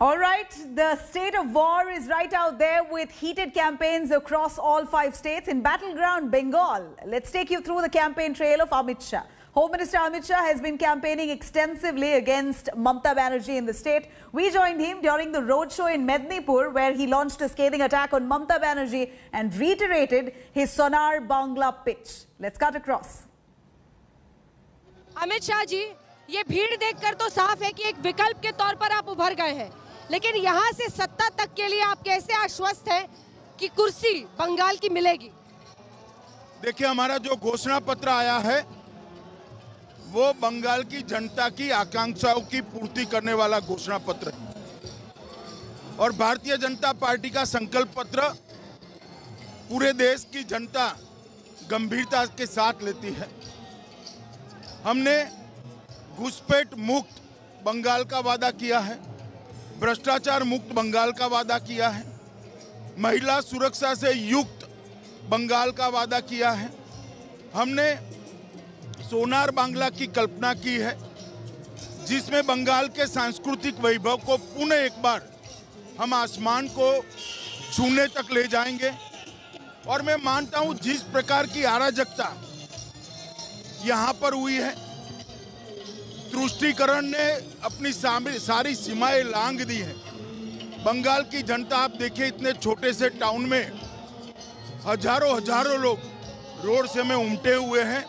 All right, the state of war is right out there with heated campaigns across all 5 states. In battleground Bengal, let's take you through the campaign trail of Amit Shah. Home Minister Amit Shah has been campaigning extensively against Mamata Banerjee in the state. We joined him during the roadshow in Mednipur, where he launched a scathing attack on Mamata Banerjee and reiterated his Sonar Bangla pitch. Let's cut across. Amit Shah ji, ये भीड़ देखकर तो साफ है कि एक विकल्प के तौर पर आप उभर गए हैं, लेकिन यहाँ से सत्ता तक के लिए आप कैसे आश्वस्त हैं कि कुर्सी बंगाल की मिलेगी? देखिए, हमारा जो घोषणा पत्र आया है वो बंगाल की जनता की आकांक्षाओं की पूर्ति करने वाला घोषणा पत्र है और भारतीय जनता पार्टी का संकल्प पत्र पूरे देश की जनता गंभीरता के साथ लेती है। हमने घुसपैठ मुक्त बंगाल का वादा किया है, भ्रष्टाचार मुक्त बंगाल का वादा किया है, महिला सुरक्षा से युक्त बंगाल का वादा किया है। हमने सोनार बांग्ला की कल्पना की है, जिसमें बंगाल के सांस्कृतिक वैभव को पुनः एक बार हम आसमान को छूने तक ले जाएंगे। और मैं मानता हूं, जिस प्रकार की अराजकता यहाँ पर हुई है, तुष्टीकरण ने अपनी सारी सीमाएं लांघ दी है। बंगाल की जनता, आप देखिए, इतने छोटे से टाउन में हजारों लोग रोड से में उमटे हुए हैं।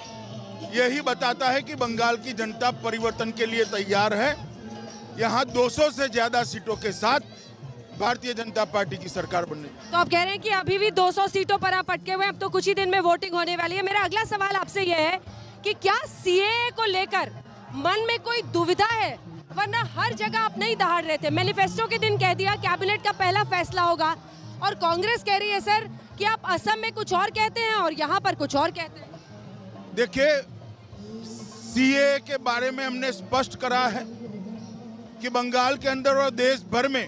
यही बताता है कि बंगाल की जनता परिवर्तन के लिए तैयार है। यहाँ 200 से ज्यादा सीटों के साथ भारतीय जनता पार्टी की सरकार बनने। तो आप कह रहे हैं कि अभी भी 200 सीटों पर आप अटके हुए हैं, अब तो कुछ ही दिन में वोटिंग होने वाली है। मेरा अगला सवाल आपसे यह है कि क्या सीएए को लेकर मन में कोई दुविधा है? वरना हर जगह आप नहीं दहाड़ रहे थे। मैनिफेस्टो के दिन कह दिया कैबिनेट का पहला फैसला होगा, और कांग्रेस कह रही है सर कि आप असम में कुछ और कहते हैं और यहाँ पर कुछ और कहते हैं। देखिए, सीएए के बारे में हमने स्पष्ट करा है कि बंगाल के अंदर और देश भर में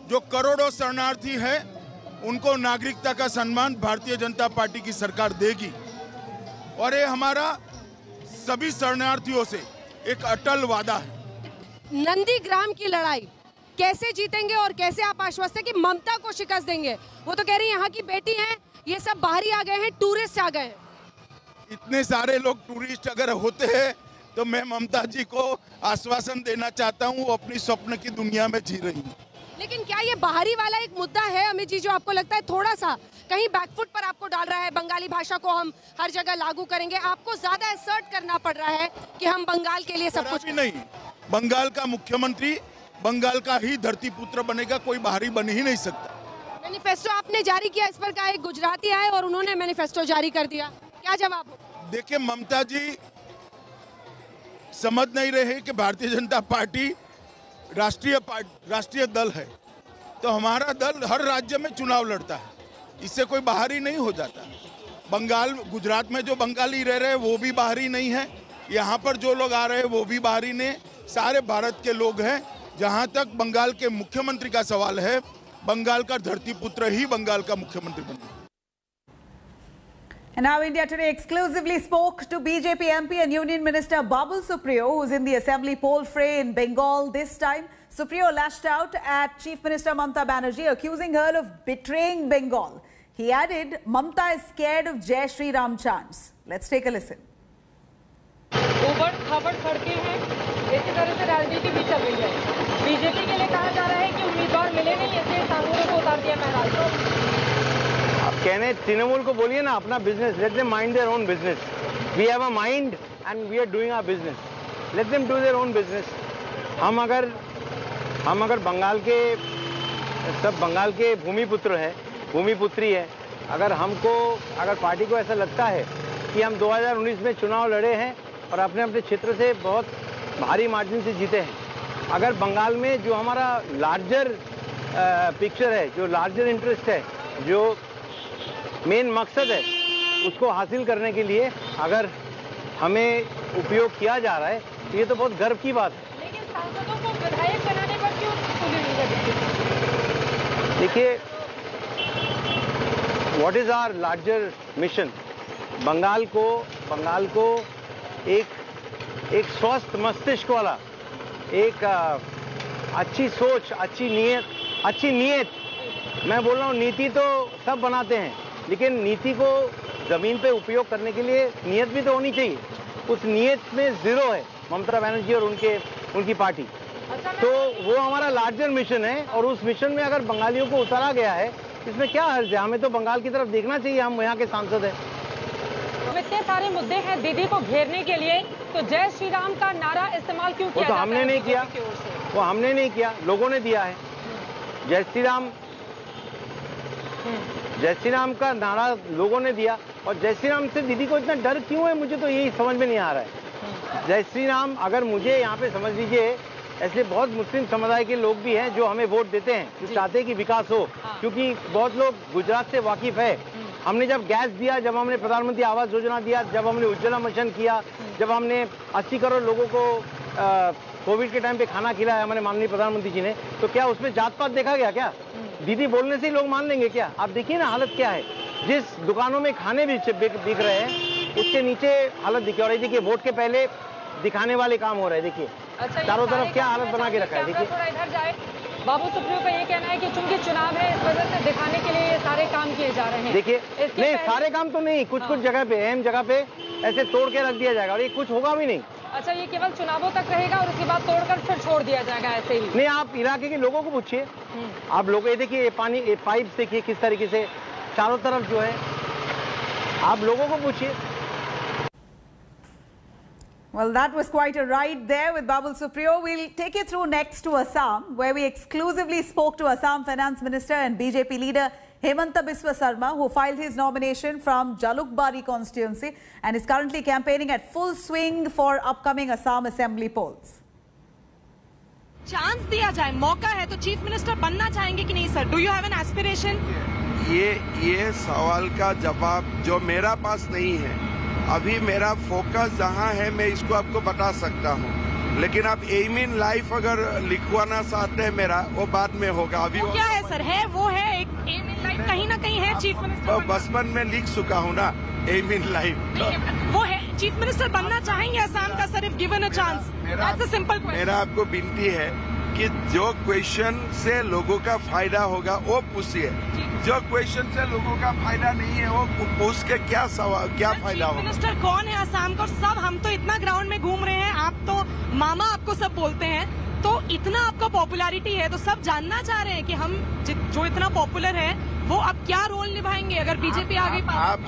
जो करोड़ों शरणार्थी हैं, उनको नागरिकता का सम्मान भारतीय जनता पार्टी की सरकार देगी। और ये हमारा सभी शरणार्थियों से एक अटल वादा है। नंदीग्राम की लड़ाई कैसे जीतेंगे और कैसे आप आश्वस्त हैं कि ममता को शिकस्त देंगे? वो तो कह रही है यहाँ की बेटी हैं, ये सब बाहरी आ गए हैं, टूरिस्ट आ गए हैं। इतने सारे लोग टूरिस्ट अगर होते हैं तो मैं ममता जी को आश्वासन देना चाहता हूँ, वो अपनी स्वप्न की दुनिया में जी रही है। लेकिन क्या ये बाहरी वाला एक मुद्दा है अमित जी, जो आपको लगता है थोड़ा सा कहीं बैकफुट पर आपको डाल रहा है? बंगाली भाषा को हम हर जगह लागू करेंगे, आपको ज्यादा असर्ट करना पड़ रहा है कि हम बंगाल के लिए सब कुछ नहीं। बंगाल का मुख्यमंत्री बंगाल का ही धरती पुत्र बनेगा, कोई बाहरी बन ही नहीं सकता। मैनिफेस्टो आपने जारी किया, इस पर का एक गुजराती आए और उन्होंने मैनिफेस्टो जारी कर दिया, क्या जवाब हो? देखिए, ममता जी समझ नहीं रहे कि भारतीय जनता पार्टी राष्ट्रीय दल है, तो हमारा दल हर राज्य में चुनाव लड़ता है, इससे कोई बाहरी नहीं हो जाता। बंगाल, गुजरात में जो बंगाली रह रहे हैं वो भी बाहरी नहीं है, यहाँ पर जो लोग आ रहे हैं वो भी बाहरी नहीं, सारे भारत के लोग हैं। जहाँ तक बंगाल के मुख्यमंत्री का सवाल है, बंगाल का धरती पुत्र ही बंगाल का मुख्यमंत्री बने। And now India Today exclusively spoke to BJP MP and Union Minister Babul Supriyo, who's in the assembly poll fray in Bengal this time. Supriyo lashed out at Chief Minister Mamata Banerjee, accusing her of betraying Bengal. He added, Mamata is scared of Jai Shri Ram chants. Let's take a listen. उबड़-खाबड़ सड़कें हैं, इसी तरह से राजनीति भी चल रही है। बीजेपी के लिए कहा जा रहा है कि उम्मीदवार मिले नहीं, इसलिए सांसदों को उतार दिया मैदान। आप कहने तृणमूल को बोलिए ना अपना business, let them mind their own business. We have a mind and we are doing our business, let them do their own business. हम अगर बंगाल के सब बंगाल के भूमिपुत्र है, भूमिपुत्री है, अगर पार्टी को ऐसा लगता है कि हम 2019 में चुनाव लड़े हैं और अपने अपने क्षेत्र से बहुत भारी मार्जिन से जीते हैं, अगर बंगाल में जो हमारा लार्जर पिक्चर है, जो लार्जर इंटरेस्ट है, जो मेन मकसद है, उसको हासिल करने के लिए अगर हमें उपयोग किया जा रहा है तो ये तो बहुत गर्व की बात है। लेकिन सांसदों को विधायक बनाने पर क्यों खुली नहीं है? देखिए, what is our larger mission? Bengal को एक स्वस्थ मस्तिष्क वाला, एक अच्छी सोच, अच्छी नीयत। मैं बोल रहा हूँ नीति तो सब बनाते हैं, लेकिन नीति को जमीन पे उपयोग करने के लिए नीयत भी तो होनी चाहिए। उस नीयत में जीरो है ममता बनर्जी और उनकी पार्टी। तो वो हमारा लार्जर मिशन है, और उस मिशन में अगर बंगालियों को उतारा गया है, इसमें क्या हर्ज है? हमें तो बंगाल की तरफ देखना चाहिए, हम यहाँ के सांसद हैं। इतने सारे मुद्दे हैं दीदी को घेरने के लिए, तो जय श्री राम का नारा इस्तेमाल क्यों किया? वो तो हमने नहीं किया, वो हमने नहीं किया, लोगों ने दिया है। जय श्री राम का नारा लोगों ने दिया, और जय श्री राम से दीदी को इतना डर क्यों है, मुझे तो यही समझ में नहीं आ रहा है। जय श्री राम, अगर मुझे यहाँ पे समझ लीजिए, ऐसे बहुत मुस्लिम समुदाय के लोग भी हैं जो हमें वोट देते हैं, जो चाहते हैं कि विकास हो, क्योंकि बहुत लोग गुजरात से वाकिफ है। हमने जब गैस दिया, जब हमने प्रधानमंत्री आवास योजना दिया, जब हमने उज्ज्वला मिशन किया, जब हमने 80 करोड़ लोगों को कोविड के टाइम पे खाना खिलाया हमारे माननीय प्रधानमंत्री जी ने, तो क्या उसमें जात पात देखा गया क्या? दीदी बोलने से ही लोग मान लेंगे क्या? आप देखिए ना हालत क्या है। जिस दुकानों में खाने बिक रहे हैं, उसके नीचे हालत दिखी। और ये देखिए, वोट के पहले दिखाने वाले काम हो रहे हैं। देखिए चारों तरफ क्या हालत बना के रखा है। देखिए थोड़ा इधर जाए। बाबू सुप्रियो का ये कहना है कि चूंकि चुनाव है, इस वजह से दिखाने के लिए ये सारे काम किए जा रहे हैं। देखिए नहीं, सारे काम तो नहीं, कुछ जगह पे, अहम जगह पे ऐसे तोड़ के रख दिया जाएगा, और ये कुछ होगा भी नहीं। अच्छा, ये केवल चुनावों तक रहेगा और उसके बाद तोड़कर फिर छोड़ दिया जाएगा ऐसे ही? नहीं, आप इलाके के लोगों को पूछिए। आप लोग ये देखिए, ये पानी, ये पाइप देखिए किस तरीके से चारों तरफ जो है, आप लोगों को पूछिए। Well, that was quite a ride there with Babul Supriyo. We'll take you through next to Assam, where we exclusively spoke to Assam Finance Minister and BJP leader Hemanta Biswa Sarma, who filed his nomination from Jalukbari constituency and is currently campaigning at full swing for upcoming Assam Assembly polls. Chance दिया जाए, मौका है, तो chief minister बनना चाहेंगे कि नहीं sir? Do you have an aspiration? ये सवाल का जवाब जो मेरा पास नहीं है। अभी मेरा फोकस जहाँ है, मैं इसको आपको बता सकता हूँ, लेकिन आप एम इन लाइफ अगर लिखवाना चाहते हैं मेरा, वो बाद में होगा। अभी क्या है सर? है वो है एक एम इन लाइफ, कहीं ना कहीं है चीफ मिनिस्टर। बचपन में लिख चुका हूँ ना एम इन लाइफ। वो है चीफ मिनिस्टर बनना चाहेंगे असम का sir, if given a chance? That's a simple question. मेरा आपको विनती है कि जो क्वेश्चन से लोगों का फायदा होगा वो पूछिए। जो क्वेश्चन से लोगों का फायदा नहीं है वो पूछ के क्या सवाल, क्या फायदा होगा? मिनिस्टर कौन है असम का? सब हम तो इतना ग्राउंड में घूम रहे हैं, आप तो मामा आपको सब बोलते हैं, तो इतना आपका पॉपुलैरिटी है, तो सब जानना चाह रहे हैं कि हम जो इतना पॉपुलर है वो अब क्या रोल निभाएंगे अगर बीजेपी आ गई?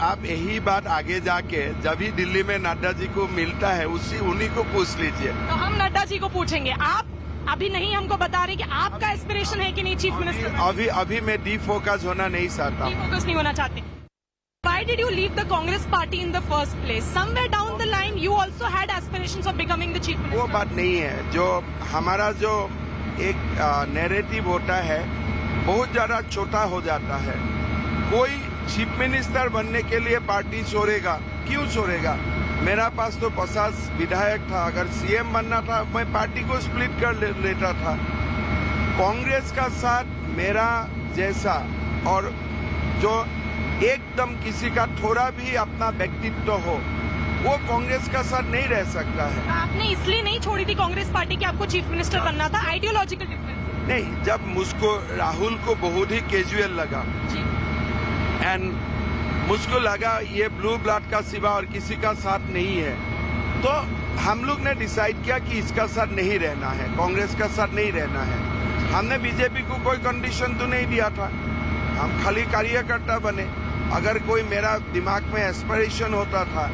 आप यही बात आगे जाके जब भी दिल्ली में नड्डा जी को मिलता है उन्हीं को पूछ लीजिए। तो हम नड्डा जी को पूछेंगे। आप अभी नहीं हमको बता रहे कि आपका एस्पिरेशन है कि नहीं चीफ मिनिस्टर? अभी मैं डी फोकस होना नहीं चाहता। डी फोकस नहीं होना चाहते। Why did you leave the Congress party in the first place? Somewhere down the line, you also had aspirations of becoming the chief minister. वो बात नहीं है। जो हमारा जो एक नैरेटिव होता है, बहुत ज्यादा छोटा हो जाता है। कोई चीफ मिनिस्टर बनने के लिए पार्टी छोड़ेगा? क्यों छोड़ेगा? मेरा पास तो 50 विधायक था, अगर सीएम बनना था मैं पार्टी को स्प्लिट कर लेता था। कांग्रेस का साथ मेरा जैसा और जो एकदम किसी का थोड़ा भी अपना व्यक्तित्व हो, वो कांग्रेस का साथ नहीं रह सकता है। आपने इसलिए नहीं छोड़ी थी कांग्रेस पार्टी कि आपको चीफ मिनिस्टर बनना था? Ideological difference? नहीं, जब मुझको राहुल को बहुत ही कैजुअल लगा एंड मुझको लगा ये ब्लू ब्लड का सिवा और किसी का साथ नहीं है, तो हम लोग ने डिसाइड किया कि इसका साथ नहीं रहना है, कांग्रेस का साथ नहीं रहना है। हमने बीजेपी को कोई कंडीशन तो नहीं दिया था, हम खाली कार्यकर्ता बने। अगर कोई मेरा दिमाग में एस्पिरेशन होता था,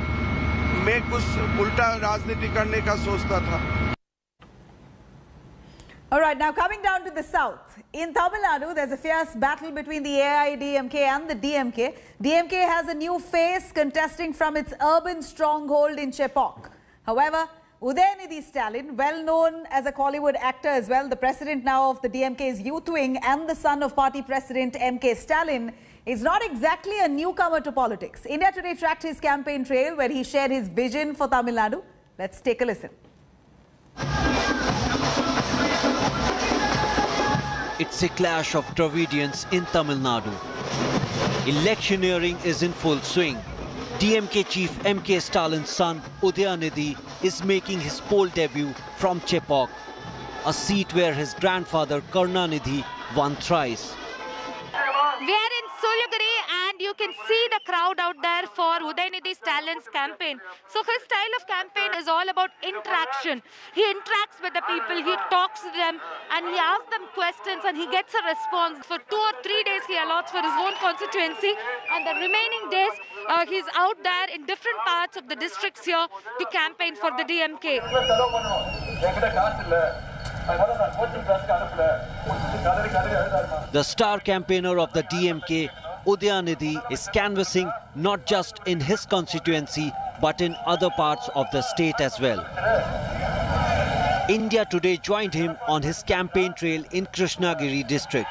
मैं कुछ उल्टा राजनीति करने का सोचता था। All right, now coming down to the south. In Tamil Nadu, there's a fierce battle between the AIADMK and the DMK. DMK has a new face contesting from its urban stronghold in Chepauk. However, Udayanidhi Stalin, well known as a Kollywood actor as well, the president now of the DMK's youth wing and the son of party president MK Stalin, is not exactly a newcomer to politics. India Today tracked his campaign trail where he shared his vision for Tamil Nadu. Let's take a listen. It's a clash of Dravidians in Tamil Nadu. Electioneering is in full swing. DMK chief MK Stalin's son Udayanidhi is making his poll debut from Chepauk. a seat where his grandfather Karunanidhi won thrice. We are in Siliguri and you can see the crowd out there for Udayanidhi Stalin's campaign. So his style of campaign is all about interaction. He interacts with the people, he talks to them and he asks them questions and he gets a response. For 2 or 3 days he allots for his own constituency and the remaining days he's out there in different parts of the districts here to campaign for the DMK. The star campaigner of the DMK, Udayanidhi, is canvassing not just in his constituency but in other parts of the state as well. India Today joined him on his campaign trail in Krishnagiri district.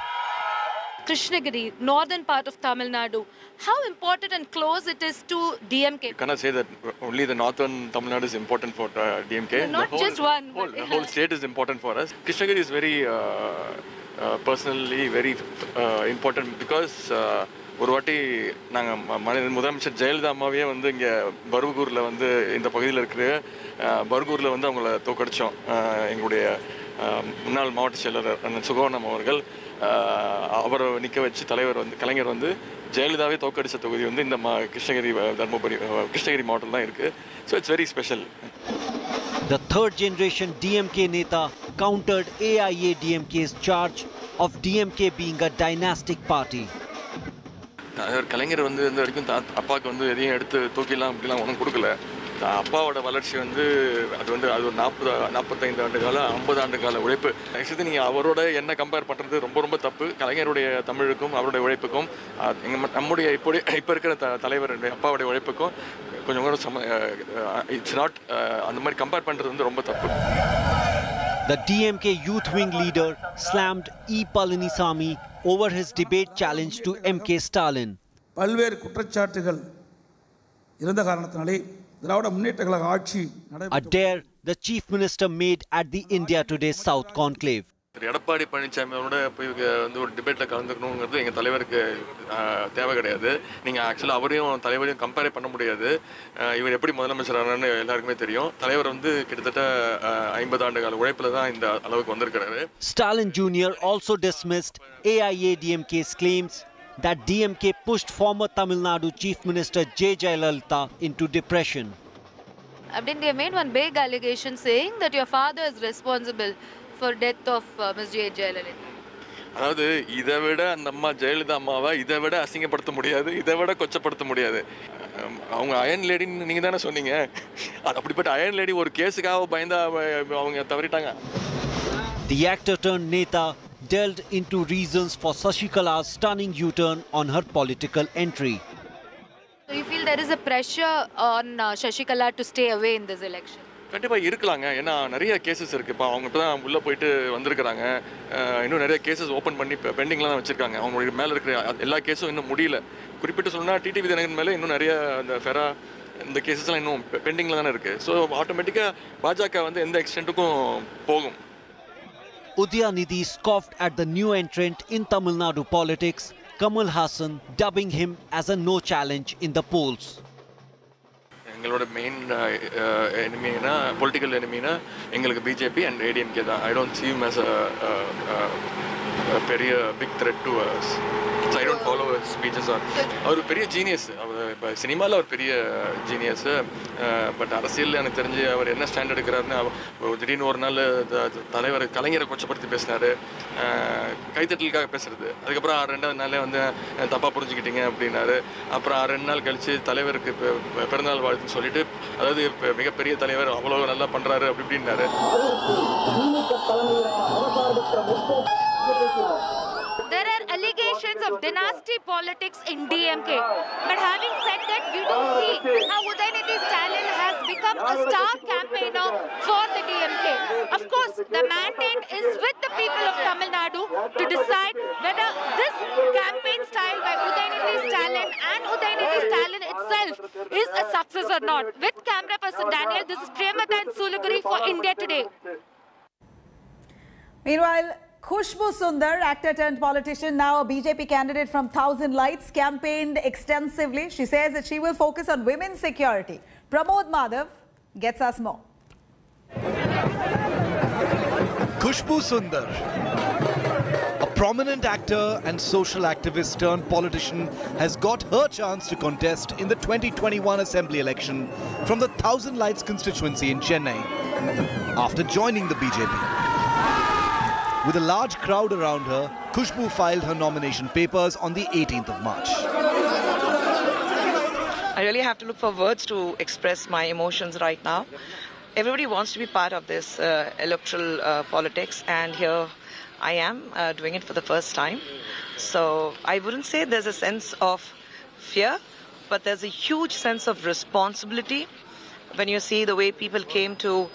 Krishnagiri, northern part of Tamil Nadu. How important and close it is to DMK? You cannot say that only the northern Tamil Nadu is important for DMK. No, not just one. The whole state is important for us. Krishnagiri is very personally very important because ஒரு வாட்டி நாங்கள் முதலமைச்சர் ஜெயலலிதா அம்மாவே வந்து இங்கே பர்கூரில் வந்து இந்த பகுதியில் இருக்கிற பர்கூரில் வந்து அவங்கள தோக்கடித்தோம். எங்களுடைய முன்னாள் மாவட்ட செயலர் சுகவனம் அவர்கள் அவரை நிற்க வச்சு தலைவர் வந்து கலைஞர் வந்து ஜெயலலிதாவே தோக்கடித்த தொகுதி வந்து இந்த கிருஷ்ணகிரி தர்மபுரி கிருஷ்ணகிரி மாவட்டம் தான் இருக்குது. So it's very special. The third generation DMK Neta countered AIADMK's charge of DMK being a dynastic party. கலைஞர் வந்து இந்த வரைக்கும் அப்பாவுக்கு வந்து எதையும் எடுத்து தூக்கிலாம் அப்படிலாம் ஒன்றும் கொடுக்கல. அப்பாவோட வளர்ச்சி வந்து அது ஒரு 45 ஆண்டு கால 50 ஆண்டு கால உழைப்பு. ஆக்சுவலி நீங்கள் அவரோட என்ன கம்பேர் பண்ணுறது ரொம்ப தப்பு. கலைஞருடைய தமிழுக்கும் அவருடைய உழைப்புக்கும் நம்முடைய இப்போ இருக்கிற தலைவருடைய அப்பாவுடைய உழைப்புக்கும் கொஞ்சம் இட்ஸ் நாட் அந்த மாதிரி கம்பேர் பண்ணுறது வந்து ரொம்ப தப்பு. The DMK youth wing leader slammed E. Palanisamy over his debate challenge to MK Stalin. பல்வேறு குற்றச்சாட்டுகள் இருந்த காரணத்தினாலே திராவிட முன்னேற்ற கழக ஆட்சி A dare the chief minister made at the India Today South conclave. Edappadi Palaniswami அவரோட போய் வந்து ஒரு டிபேட்டில் கலந்துக்கணுங்கிறது எங்கள் தலைவருக்கு தேவை கிடையாது. நீங்கள் ஆக்சுவலாக அவரையும் தலைவரையும் கம்பேர் பண்ண முடியாது. இவர் எப்படி முதலமைச்சர் ஆனார்னு எல்லாருக்குமே தெரியும். தலைவர் வந்து கிட்டத்தட்ட 50 ஆண்டு கால உழைப்பில் தான் இந்த அளவுக்கு வந்திருக்கிறாரு. Stalin Jr. also dismissed AIADMK's claims that DMK pushed former Tamil Nadu Chief Minister J. Jayalalitha into depression. They made one big allegation saying that your father is responsible for death of Ms. J. Jayalalitha. அதாவது இதை விட அந்த அம்மா ஜெயலலிதா அம்மாவை இதை விட அசிங்கப்படுத்த முடியாது, இதை விட கொச்சப்படுத்த முடியாது. அவங்க அயன் லேடின்னு நீங்கள் தானே சொன்னீங்க. அப்படிப்பட்ட அயன் லேடி ஒரு கேஸுக்காக பயந்தா அவங்க தவறிட்டாங்க. The actor turned Neta delved into reasons for Sashikala's stunning U-turn on her political entry. So you feel there is a pressure on Shashikala to stay away in this election? கண்டிப்பாக இருக்கலாங்க. ஏன்னா நிறைய cases இருக்குது. இப்போ அவங்க இப்போ தான் உள்ளே போயிட்டு வந்திருக்கிறாங்க. இன்னும் நிறைய கேசஸ் ஓப்பன் பண்ணி பெண்டிங்லாம் தான் வச்சுருக்காங்க. அவங்களுடைய மேலே இருக்கிற எல்லா கேஸும் இன்னும் முடியல. குறிப்பிட்டு சொல்லணும்னா டிடிவி தினகரன் மேலே இன்னும் நிறைய இந்த ஃபெரா இந்த கேசஸ்லாம் இன்னும் பெண்டிங்கில் தானே இருக்குது. ஸோ ஆட்டோமேட்டிக்காக பாஜக வந்து எந்த எக்ஸ்டென்ட்டுக்கும் போகும். Udayanidhi scoffed at the new entrant in Tamil Nadu politics, Kamal Hassan, dubbing him as a no challenge in the polls. எங்களோட மெயின் எனிமினா பொலிட்டிக்கல் எனிமினா எங்களுக்கு பிஜேபி அண்ட் ஏடிஎம்கே தான். I don't see him as a பெரிய big threat to us. So I don't follow his speeches. அவர் பெரிய genius. அவர் இப்போ சினிமாவில் அவர் பெரிய ஜீனியஸு. பட் அரசியல் எனக்கு தெரிஞ்சு அவர் என்ன ஸ்டாண்ட் எடுக்கிறாருன்னு திடீர்னு ஒரு நாள் தலைவர் கலைஞரை கொச்சப்படுத்தி பேசினார். கைத்தட்டலுக்காக பேசுறது. அதுக்கப்புறம் 2வது நாளே வந்து தப்பாக புரிஞ்சுக்கிட்டீங்க அப்படின்னாரு. அப்புறம் 2 நாள் கழித்து தலைவருக்கு பிறந்தநாள் வாழ்த்துன்னு சொல்லிட்டு அதாவது மிகப்பெரிய தலைவர் அவ்வளோ நல்லா பண்ணுறாரு அப்படி இப்படின்னாரு. There are allegations of dynasty politics in DMK. But having said that, we do see how Udayanidhi Stalin has become a star campaigner for the DMK. Of course, the mandate is with the people of Tamil Nadu to decide whether this campaign style by Udayanidhi Stalin and Udayanidhi Stalin itself is a success or not. With camera person Daniel, this is Priyamata and Siliguri for India Today. Meanwhile, Khushbu Sundar, actor turned politician, now a BJP candidate from Thousand Lights, campaigned extensively. She says that she will focus on women's security. Pramod Madhav gets us more. Khushbu Sundar, a prominent actor and social activist turned politician, has got her chance to contest in the 2021 Assembly election from the Thousand Lights constituency in Chennai after joining the BJP. With a large crowd around her, Khushbu filed her nomination papers on the 18th of March. I really have to look for words to express my emotions right now. Everybody wants to be part of this electoral politics, and here I am doing it for the first time. So I wouldn't say there's a sense of fear, but there's a huge sense of responsibility when you see the way people came to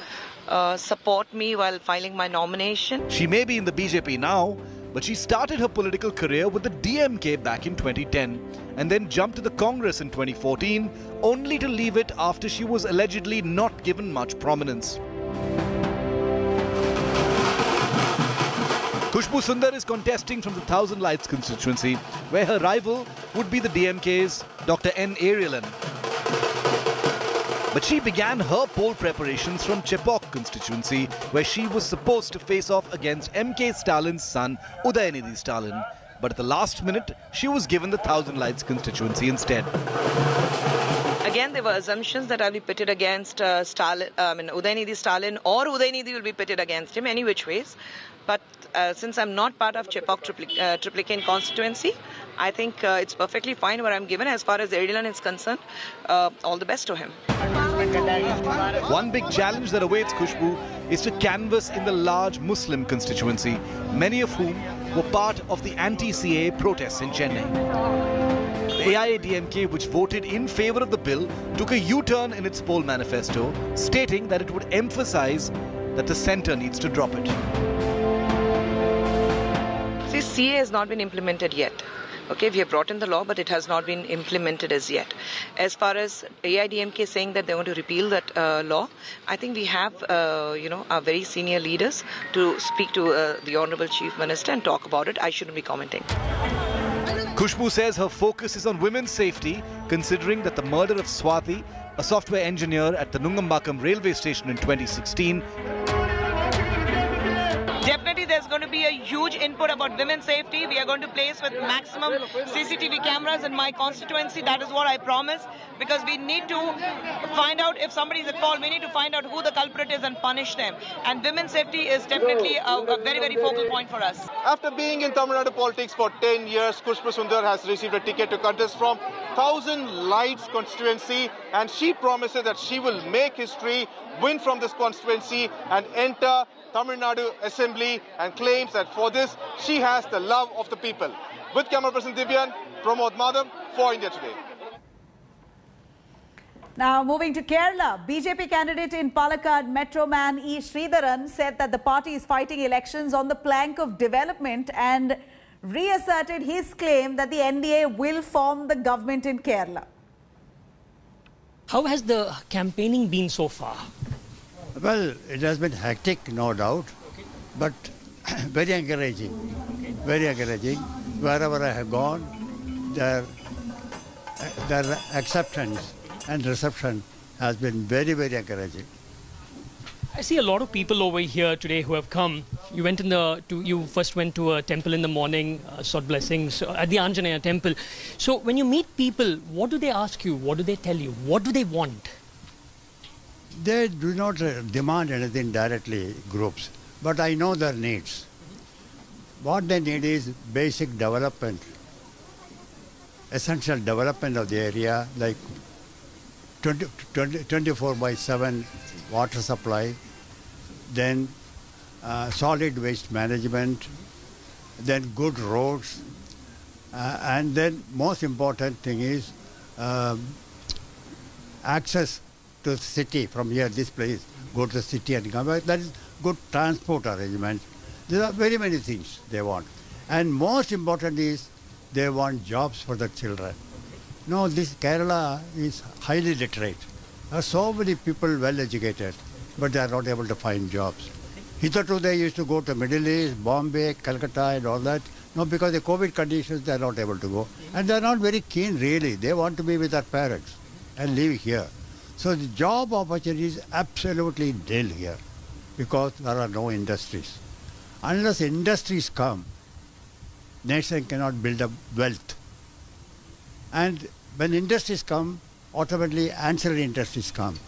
support me while filing my nomination. She may be in the BJP now, but she started her political career with the DMK back in 2010 and then jumped to the Congress in 2014, only to leave it after she was allegedly not given much prominence. Khushbu Sundar is contesting from the Thousand Lights constituency, where her rival would be the DMK's Dr. N. Arialan. But she began her poll preparations from Chepauk constituency, where she was supposed to face off against M.K. Stalin's son, Udayanithi Stalin. But at the last minute, she was given the Thousand Lights constituency instead. Again, there were assumptions that I'll be pitted against Udayanithi Stalin, or Udayanithi will be pitted against him, any which ways. But since I'm not part of Chepauk Triplicane constituency, I think it's perfectly fine where I'm given. As far as Arialan is concerned, all the best to him. One big challenge that awaits Khushbu is to canvass in the large Muslim constituency, many of whom were part of the anti-CAA protests in Chennai. The AIADMK, which voted in favour of the bill, took a U-turn in its poll manifesto, stating that it would emphasise that the centre needs to drop it. See, CAA has not been implemented yet. Okay, we have brought in the law, but it has not been implemented as yet. As far as AIADMK saying that they want to repeal that law, I think we have, our very senior leaders to speak to the Honourable Chief Minister and talk about it. I shouldn't be commenting. Khushbu says her focus is on women's safety, considering that the murder of Swati, a software engineer at the Nungambakam railway station in 2016, definitely there's going to be a huge input about women's safety. We are going to place with maximum CCTV cameras in my constituency. That is what I promise, because we need to find out if somebody is at fault. We need to find out who the culprit is and punish them. And women's safety is definitely a very, very focal point for us. After being in Tamil Nadu politics for 10 years, Khushbu Sundar has received a ticket to contest from Thousand Lights constituency, and she promises that she will make history, win from this constituency and enter Tamil Nadu Assembly, and claims that for this she has the love of the people. With camera person Divyan, Pramod Madhav for India Today. Now moving to Kerala, BJP candidate in Palakkad, Metro Man E. Sridharan, said that the party is fighting elections on the plank of development and reasserted his claim that the NDA will form the government in Kerala. How has the campaigning been so far? Well, it has been hectic, no doubt, but very encouraging, very encouraging. Wherever I have gone, their acceptance and reception has been very, very encouraging. I see a lot of people over here today who have come. You first went to a temple in the morning, sought blessings at the Anjaneya temple. So when you meet people, what do they ask you? What do they tell you? What do they want? They do not demand anything directly, groups, but I know their needs. What they need is basic development, essential development of the area, like 24/7 water supply, then solid waste management, then good roads, and then most important thing is access to the city from here, this place, go to the city and come back. That is good transport arrangement. There are very many things they want. And most important is they want jobs for the children. No, this Kerala is highly literate. There are so many people well educated, but they are not able to find jobs. Hitherto they used to go to Middle East, Bombay, Calcutta and all that. No, because of the COVID conditions they are not able to go. And they are not very keen really. They want to be with their parents and live here. So the job opportunity is absolutely nil here because there are no industries. Unless industries come, nation cannot build up wealth. And when industries come, automatically ancillary industries come.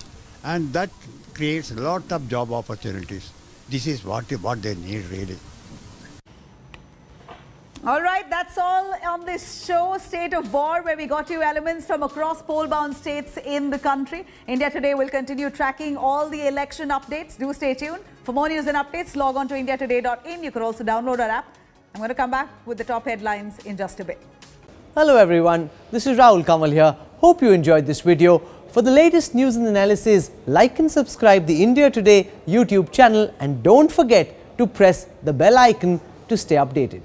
And that creates a lot of job opportunities. This is what they need really. All right, that's all on this show, State of War, where we got you elements from across poll-bound states in the country. India Today will continue tracking all the election updates. Do stay tuned. For more news and updates, log on to indiatoday.in. You can also download our app. I'm going to come back with the top headlines in just a bit. Hello everyone, this is Rahul Kamal here. Hope you enjoyed this video. For the latest news and analysis, like and subscribe the India Today YouTube channel and don't forget to press the bell icon to stay updated.